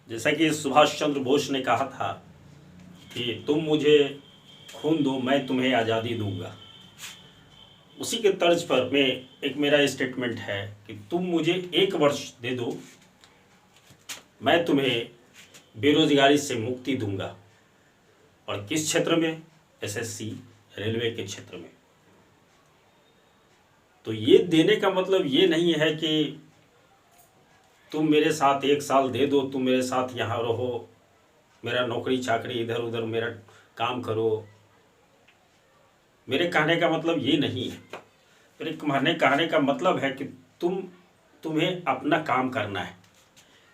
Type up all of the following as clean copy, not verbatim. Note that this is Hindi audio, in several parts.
जैसा कि सुभाष चंद्र बोस ने कहा था कि तुम मुझे खून दो, मैं तुम्हें आज़ादी दूंगा। उसी के तर्ज पर एक मेरा स्टेटमेंट है कि तुम मुझे 1 वर्ष दे दो, मैं तुम्हें बेरोजगारी से मुक्ति दूंगा। और किस क्षेत्र में? एसएससी रेलवे के क्षेत्र में। तो ये देने का मतलब ये नहीं है कि तुम मेरे साथ 1 साल दे दो, तुम मेरे साथ यहाँ रहो, मेरा नौकरी चाकरी इधर उधर मेरा काम करो। मेरे कहने का मतलब ये नहीं है। मेरे कहने का मतलब है कि तुम्हें अपना काम करना है।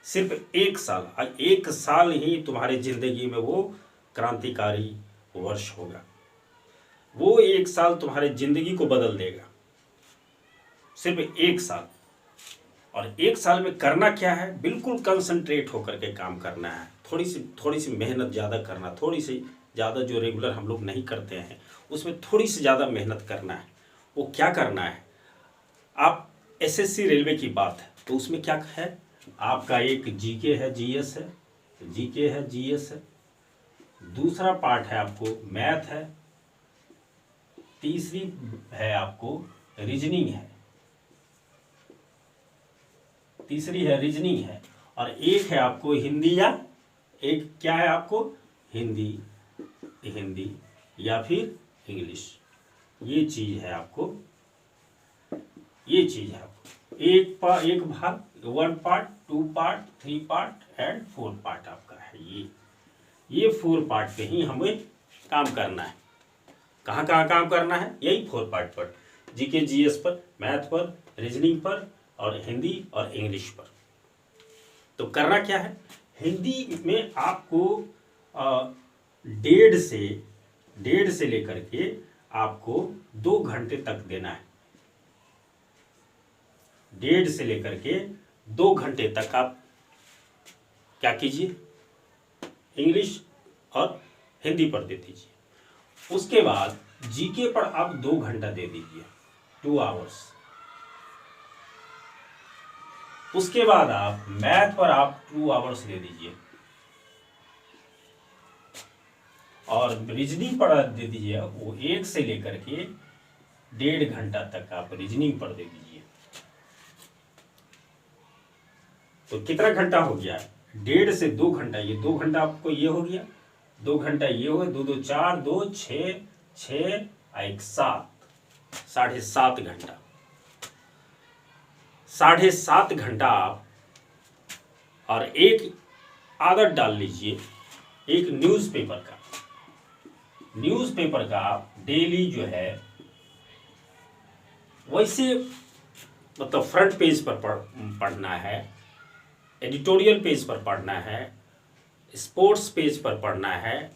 सिर्फ 1 साल, 1 साल ही तुम्हारी जिंदगी में वो क्रांतिकारी वर्ष होगा। वो 1 साल तुम्हारी जिंदगी को बदल देगा। सिर्फ 1 साल। और 1 साल में करना क्या है? बिल्कुल कंसंट्रेट होकर के काम करना है। थोड़ी सी मेहनत ज़्यादा करना, थोड़ी सी ज़्यादा जो रेगुलर हम लोग नहीं करते हैं उसमें थोड़ी सी ज़्यादा मेहनत करना है। वो क्या करना है? आप एसएससी रेलवे की बात है तो उसमें क्या है? आपका एक जीके है, जीएस है, जीके है, जीएस है। दूसरा पार्ट है आपको मैथ है। तीसरी है आपको रीजनिंग है। तीसरी है रीजनिंग है। और एक है आपको हिंदी, या एक क्या है आपको? हिंदी या फिर इंग्लिश। ये चीज़ है आपको, ये चीज़ है आपको। एक भाग, 1 part, 2 part, 3 part and 4 part आपका है। ये 4 पार्ट पे ही हमें काम करना है। कहाँ काम करना है? यही 4 पार्ट पर, जीके जीएस पर, मैथ पर, रीजनिंग पर और हिंदी और इंग्लिश पर। तो करना क्या है? हिंदी में आपको 1.5 से लेकर के आपको 2 घंटे तक देना है। 1.5 से लेकर के 2 घंटे तक आप क्या कीजिए? इंग्लिश और हिंदी पर दे दीजिए। उसके बाद जीके पर आप 2 घंटा दे दीजिए, 2 आवर्स। उसके बाद आप मैथ पर आप 2 आवर्स दे दीजिए और रीजनिंग पर दे दीजिए वो 1 से लेकर के 1.5 घंटा तक आप रीजनिंग पर दे दीजिए। तो कितना घंटा हो गया? 1.5 से 2 घंटा। ये 2 घंटा आपको ये हो गया, 2 घंटा ये हो गया, 2 2 4, 2 6 6 1 7, 7.5 घंटा। 7.5 घंटा आप और एक आदत डाल लीजिए, एक न्यूज़पेपर का आप डेली जो है वैसे मतलब फ्रंट पेज पर पढ़ना है, एडिटोरियल पेज पर पढ़ना है, स्पोर्ट्स पेज पर पढ़ना है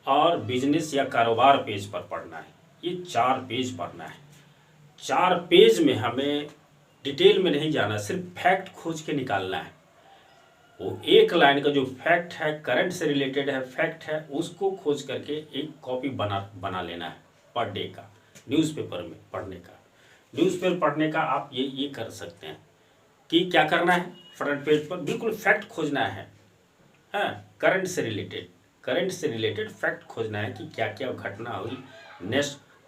और बिजनेस या कारोबार पेज पर पढ़ना है। ये 4 पेज पढ़ना है। 4 पेज में हमें डिटेल में नहीं जाना, सिर्फ फैक्ट खोज के निकालना है। वो एक लाइन का जो फैक्ट है, करंट से रिलेटेड है, फैक्ट है, उसको खोज करके एक कॉपी बना लेना है पर डे का, न्यूज़पेपर में पढ़ने का। न्यूज़पेपर पढ़ने का आप ये कर सकते हैं कि क्या करना है? फ्रंट पेज पर बिल्कुल फैक्ट खोजना है। हाँ, करंट से रिलेटेड फैक्ट खोजना है कि क्या क्या घटना हुई,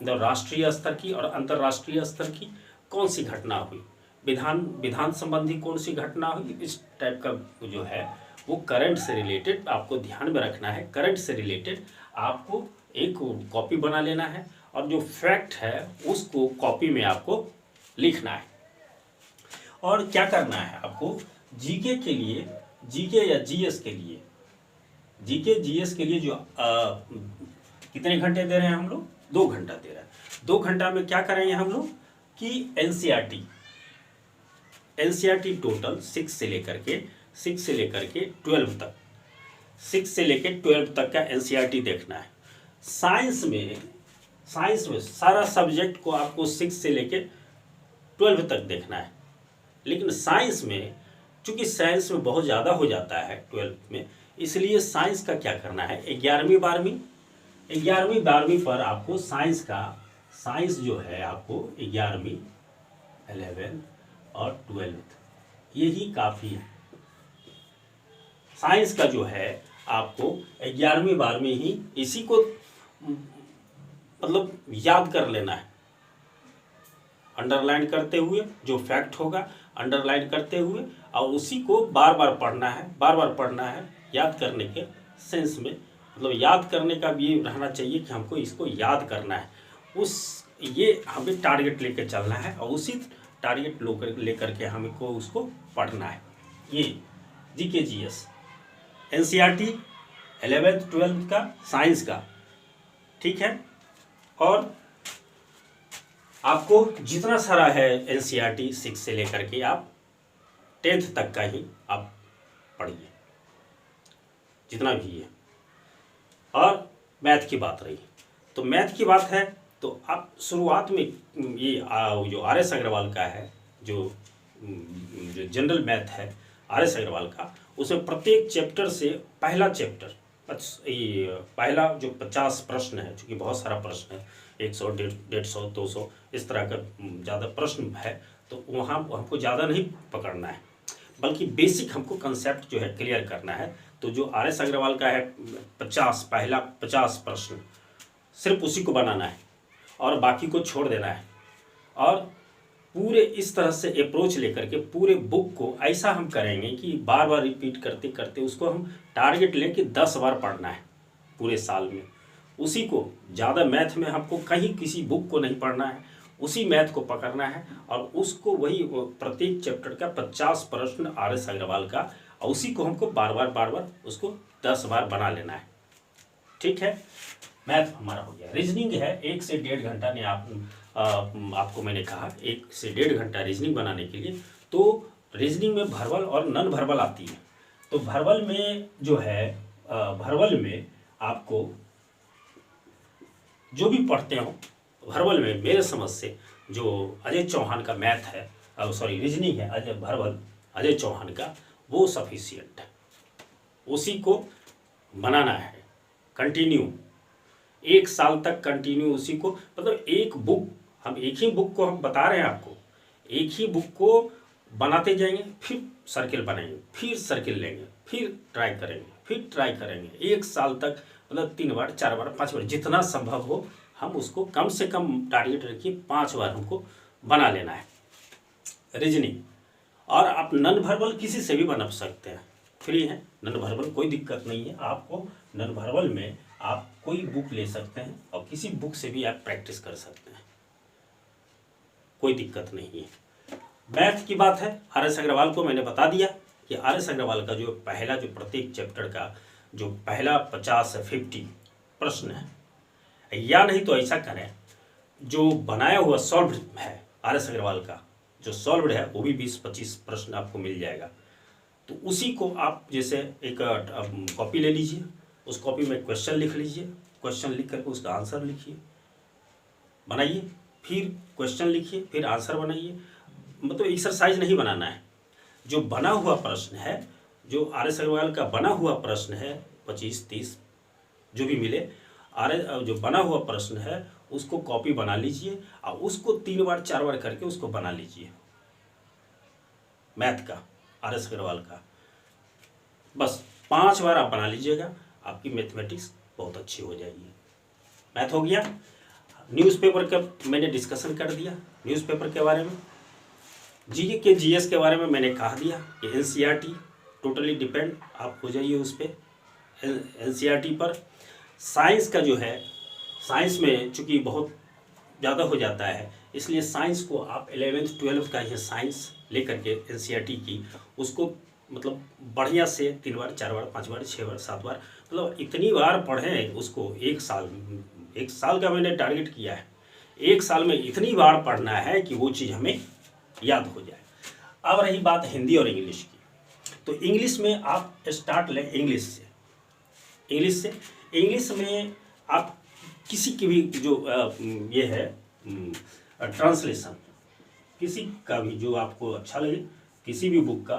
राष्ट्रीय स्तर की और अंतर्राष्ट्रीय स्तर की कौन सी घटना हुई, विधान संबंधी कौन सी घटना हुई। इस टाइप का जो है वो करंट से रिलेटेड आपको ध्यान में रखना है। करंट से रिलेटेड आपको एक कॉपी बना लेना है और जो फैक्ट है उसको कॉपी में आपको लिखना है। और क्या करना है आपको? जीके के लिए, जीके या जीएस के लिए, जीके जीएस के लिए जो कितने घंटे दे रहे हैं हम लोग? 2 घंटा दे रहे हैं। 2 घंटा में क्या करेंगे हम लोग कि एनसीईआरटी टोटल 6 से लेकर के 12 तक, 6 से लेकर 12 तक का एनसीईआरटी देखना है। साइंस में सारा सब्जेक्ट को आपको 6 से लेकर 12 तक देखना है। लेकिन साइंस में, चूंकि साइंस में बहुत ज़्यादा हो जाता है 12 में, इसलिए साइंस का क्या करना है? 11वीं 12वीं पर आपको साइंस जो है आपको 11वीं 11 और 12 यही काफ़ी है। साइंस का जो है आपको 11वीं 12वीं ही इसी को मतलब याद कर लेना है, अंडरलाइन करते हुए जो फैक्ट होगा अंडरलाइन करते हुए, और उसी को बार बार पढ़ना है, बार बार पढ़ना है, याद करने के सेंस में, मतलब याद करने का भी ये रहना चाहिए कि हमको इसको याद करना है। ये हमें टारगेट लेके चलना है और उसी टारगेट लेकर के हमको उसको पढ़ना है। ये GK GS NCERT 11th 12th का साइंस का, ठीक है। और आपको जितना सारा है एनसीईआरटी 6 से लेकर के आप 10th तक का ही आप पढ़िए, जितना भी है। और मैथ की बात रही तो मैथ की बात है तो आप शुरुआत में ये जो RS अग्रवाल का है, जो जनरल मैथ है RS अग्रवाल का, उसमें प्रत्येक चैप्टर से पहला चैप्टर पहला जो 50 प्रश्न है, चूँकि बहुत सारा प्रश्न है, 100 150 200 इस तरह का ज़्यादा प्रश्न है, तो वहाँ हमको ज़्यादा नहीं पकड़ना है, बल्कि बेसिक हमको कंसेप्ट जो है क्लियर करना है। तो जो RS अग्रवाल का है पहला 50 प्रश्न सिर्फ उसी को बनाना है और बाकी को छोड़ देना है, और पूरे इस तरह से अप्रोच लेकर के पूरे बुक को ऐसा हम करेंगे कि बार बार रिपीट करते करते उसको हम टारगेट लें कि 10 बार पढ़ना है पूरे साल में। उसी को ज़्यादा मैथ में हमको कहीं किसी बुक को नहीं पढ़ना है, उसी मैथ को पकड़ना है और उसको वही प्रत्येक चैप्टर का 50 प्रश्न RS अग्रवाल का, और उसी को हमको बार बार उसको 10 बार बना लेना है, ठीक है। मैथ हमारा हो गया। रीजनिंग है 1 से 1.5 घंटा ने आपको मैंने कहा 1 से 1.5 घंटा रीजनिंग बनाने के लिए। तो रीजनिंग में वर्बल और नॉन वर्बल आती है। तो वर्बल में जो है वर्बल में आपको जो भी पढ़ते हो वर्बल में मेरे समझ से जो अजय चौहान का मैथ है, रीजनिंग है अजय चौहान का, वो सफिशिएंट है। उसी को बनाना है कंटिन्यू 1 साल तक कंटिन्यू उसी को, मतलब एक ही बुक को हम बता रहे हैं आपको, एक ही बुक को बनाते जाएंगे, फिर सर्किल बनाएंगे, फिर सर्किल लेंगे, फिर ट्राई करेंगे 1 साल तक, मतलब 3 बार 4 बार 5 बार जितना संभव हो हम उसको कम से कम टारगेट रखिए 5 बार हमको बना लेना है रीजनिंग। और आप नॉन वर्बल किसी से भी बना सकते हैं, फ्री है नॉन वर्बल, कोई दिक्कत नहीं है आपको। नॉन वर्बल में आप कोई बुक ले सकते हैं और किसी बुक से भी आप प्रैक्टिस कर सकते हैं, कोई दिक्कत नहीं है। मैथ की बात है RS अग्रवाल को मैंने बता दिया कि RS अग्रवाल का जो पहला जो प्रत्येक चैप्टर का जो पहला 50 से 50 प्रश्न है, या नहीं तो ऐसा करें जो बनाया हुआ सॉल्व्ड है RS अग्रवाल का जो सॉल्व्ड है वो भी 20-25 प्रश्न आपको मिल जाएगा। तो उसी को आप जैसे एक कॉपी ले लीजिए, उस कॉपी में क्वेश्चन लिख लीजिए, क्वेश्चन लिख करके उसका आंसर लिखिए, बनाइए, फिर क्वेश्चन लिखिए, फिर आंसर बनाइए। मतलब एक्सरसाइज नहीं बनाना है, जो बना हुआ प्रश्न है, जो RS अग्रवाल का बना हुआ प्रश्न है 25-30 जो भी मिले, जो बना हुआ प्रश्न है उसको कॉपी बना लीजिए और उसको 3 बार 4 बार करके उसको बना लीजिए मैथ का RS अग्रवाल का। बस 5 बार आप बना लीजिएगा, आपकी मैथमेटिक्स बहुत अच्छी हो जाएगी। मैथ हो गया। न्यूज़पेपर का मैंने डिस्कशन कर दिया, न्यूज़पेपर के बारे में। जीके के जीएस के बारे में मैंने कहा दिया कि एनसीईआरटी टोटली डिपेंड आप हो जाइए उस पर, एनसीईआरटी पर। साइंस का जो है, साइंस में चूँकि बहुत ज़्यादा हो जाता है, इसलिए साइंस को आप 11th 12th का ही साइंस लेकर के एनसीईआरटी की उसको मतलब बढ़िया से 3 बार 4 बार 5 बार 6 बार 7 बार, मतलब इतनी बार पढ़ें उसको। 1 साल का मैंने टारगेट किया है, 1 साल में इतनी बार पढ़ना है कि वो चीज़ हमें याद हो जाए। अब रही बात हिंदी और इंग्लिश की, तो इंग्लिश में आप स्टार्ट लें इंग्लिश से। इंग्लिश में आप किसी की भी जो ये है ट्रांसलेशन, किसी का भी जो आपको अच्छा लगे, किसी भी बुक का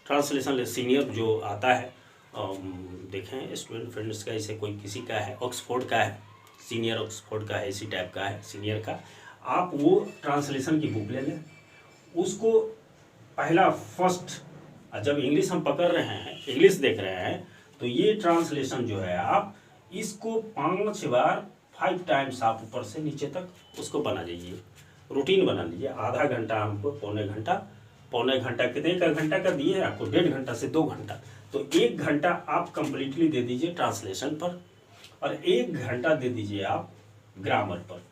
ट्रांसलेशन ले। सीनियर जो आता है, देखें स्टूडेंट फ्रेंड्स का, जैसे कोई किसी का है ऑक्सफोर्ड का है, सीनियर ऑक्सफोर्ड का है, इसी टाइप का है सीनियर का, आप वो ट्रांसलेशन की बुक ले लें। उसको पहला फर्स्ट और जब इंग्लिश हम पकड़ रहे हैं, इंग्लिश देख रहे हैं, तो ये ट्रांसलेशन जो है आप इसको 5 बार 5 टाइम्स आप ऊपर से नीचे तक उसको बना लीजिए, रूटीन बना लीजिए। आधा घंटा हमको, पौने घंटा कितने का घंटा का दिए आपको, 1.5 घंटा से 2 घंटा, तो 1 घंटा आप कंप्लीटली दे दीजिए ट्रांसलेशन पर, और 1 घंटा दे दीजिए आप ग्रामर पर।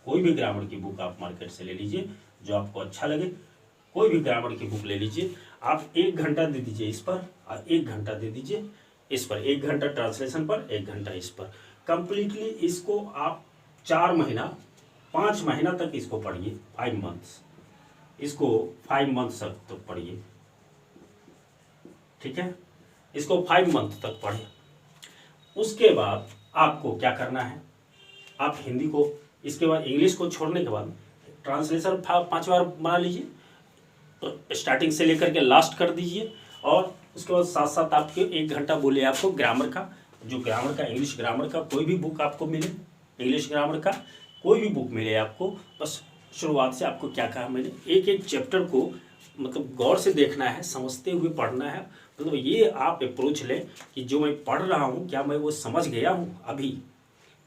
कोई भी ग्रामर की बुक आप मार्केट से ले लीजिए जो आपको अच्छा लगे, कोई भी ग्रामर की बुक ले लीजिए, आप 1 घंटा दे दीजिए इस पर और 1 घंटा दे दीजिए इस पर, 1 घंटा ट्रांसलेशन पर, 1 घंटा इस पर। कंप्लीटली इसको आप 4 महीना 5 महीना तक इसको पढ़िए, 5 मंथ्स, इसको 5 मंथ्स तक पढ़िए, ठीक है, इसको 5 मंथ तक पढ़े। उसके बाद आपको क्या करना है, आप हिंदी को, इसके बाद इंग्लिश को छोड़ने के बाद ट्रांसलेशन 5 बार बना लीजिए, तो स्टार्टिंग से लेकर के लास्ट कर दीजिए, और उसके बाद साथ साथ आपके 1 घंटा बोले आपको ग्रामर का, जो ग्रामर का, इंग्लिश ग्रामर का कोई भी बुक आपको मिले, इंग्लिश ग्रामर का कोई भी बुक मिले आपको, बस शुरुआत से आपको क्या कहा मैंने, एक एक चैप्टर को मतलब गौर से देखना है, समझते हुए पढ़ना है। मतलब ये आप अप्रोच लें कि जो मैं पढ़ रहा हूँ क्या मैं वो समझ गया हूँ, अभी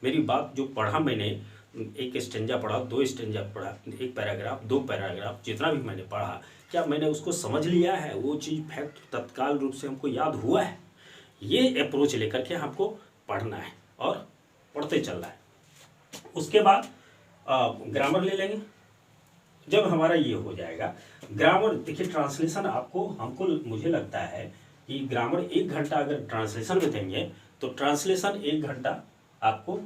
मेरी बात जो पढ़ा मैंने, 1 स्टेंजा पढ़ा, 2 स्टेंजा पढ़ा, 1 पैराग्राफ, 2 पैराग्राफ, जितना भी मैंने पढ़ा, क्या मैंने उसको समझ लिया है, वो चीज़ फैक्ट तत्काल रूप से हमको याद हुआ है। ये अप्रोच लेकर के हमको पढ़ना है और पढ़ते चलना है। उसके बाद ग्रामर ले लेंगे। जब हमारा ये हो जाएगा ग्रामर, देखिए ट्रांसलेशन आपको, हमको, मुझे लगता है कि ग्रामर 1 घंटा अगर ट्रांसलेशन में देंगे तो ट्रांसलेशन 1 घंटा आपको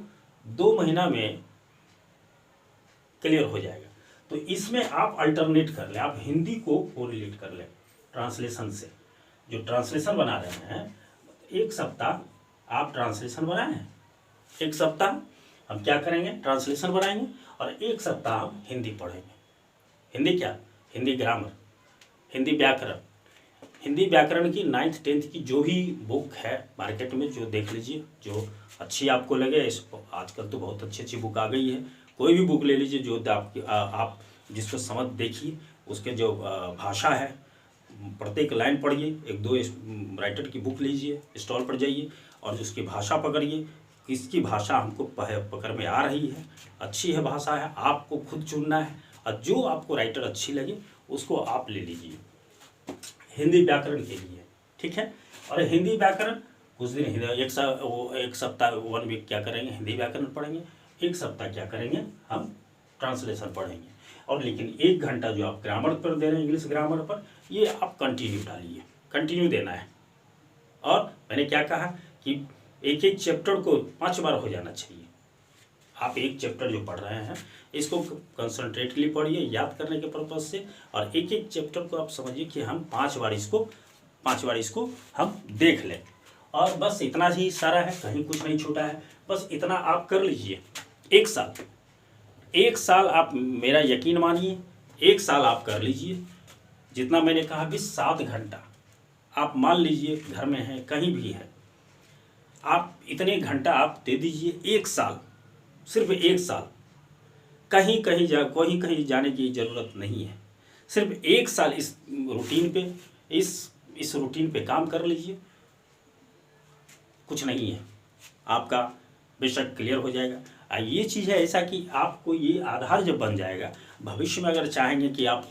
2 महीना में क्लियर हो जाएगा। तो इसमें आप अल्टरनेट कर लें, आप हिंदी को कोरिलेट कर लें ट्रांसलेशन से। जो ट्रांसलेशन बना रहे हैं, 1 सप्ताह आप ट्रांसलेशन बनाएं, 1 सप्ताह हम क्या करेंगे, ट्रांसलेशन बनाएंगे, और 1 सप्ताह हम हिंदी पढ़ेंगे। हिंदी क्या, हिंदी ग्रामर, हिंदी व्याकरण, हिंदी व्याकरण की 9th 10th की जो भी बुक है मार्केट में, जो देख लीजिए, जो अच्छी आपको लगे। आजकल तो बहुत अच्छी अच्छी बुक आ गई है, कोई भी बुक ले लीजिए जो आप जिसको समझ देखिए, उसके जो भाषा है, प्रत्येक लाइन पढ़िए, 1-2 राइटर की बुक लीजिए, स्टॉल पर जाइए और उसकी भाषा पकड़िए, किसकी भाषा हमको पकड़ में आ रही है, अच्छी है भाषा है, आपको खुद चुनना है, और जो आपको राइटर अच्छी लगे उसको आप ले लीजिए हिंदी व्याकरण के लिए, ठीक है। और हिंदी व्याकरण कुछ दिन, एक सप्ताह 1 वीक क्या करेंगे, हिंदी व्याकरण पढ़ेंगे, 1 सप्ताह क्या करेंगे, हम ट्रांसलेशन पढ़ेंगे। और लेकिन 1 घंटा जो आप ग्रामर पर दे रहे हैं, इंग्लिश ग्रामर पर, ये आप कंटिन्यू डालिए, कंटिन्यू देना है। और मैंने क्या कहा कि एक एक चैप्टर को 5 बार हो जाना चाहिए। आप एक चैप्टर जो पढ़ रहे हैं इसको कंसंट्रेटली पढ़िए याद करने के पर्पज से, और एक एक चैप्टर को आप समझिए कि हम 5 बार इसको हम देख लें। और बस इतना ही सारा है, कहीं कुछ नहीं छूटा है, बस इतना आप कर लीजिए। 1 साल आप मेरा यकीन मानिए, 1 साल आप कर लीजिए। जितना मैंने कहा कि 7 घंटा आप मान लीजिए घर में हैं, कहीं भी हैं, आप इतने घंटा आप दे दीजिए। 1 साल, सिर्फ 1 साल, कहीं जाने की ज़रूरत नहीं है। सिर्फ 1 साल इस रूटीन पे, इस रूटीन पे काम कर लीजिए, कुछ नहीं है, आपका बेशक क्लियर हो जाएगा। ये चीज़ है ऐसा कि आपको ये आधार जब बन जाएगा, भविष्य में अगर चाहेंगे कि आप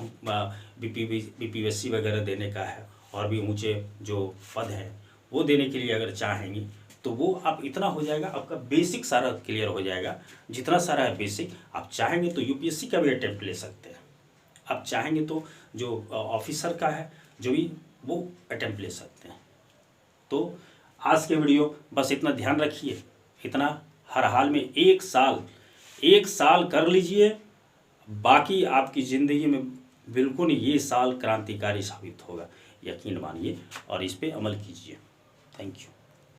BPSC वगैरह देने का है और भी ऊंचे जो पद हैं वो देने के लिए अगर चाहेंगे तो वो आप इतना हो जाएगा, आपका बेसिक सारा क्लियर हो जाएगा। जितना सारा है बेसिक, आप चाहेंगे तो UPSC का भी अटेम्प्ट ले सकते हैं, आप चाहेंगे तो जो ऑफिसर का है जो भी, वो अटेम्प्ट ले सकते हैं। तो आज के वीडियो बस इतना ध्यान रखिए, इतना हर हाल में 1 साल कर लीजिए, बाकी आपकी ज़िंदगी में बिल्कुल ये साल क्रांतिकारी साबित होगा, यकीन मानिए और इस पे अमल कीजिए। Thank you.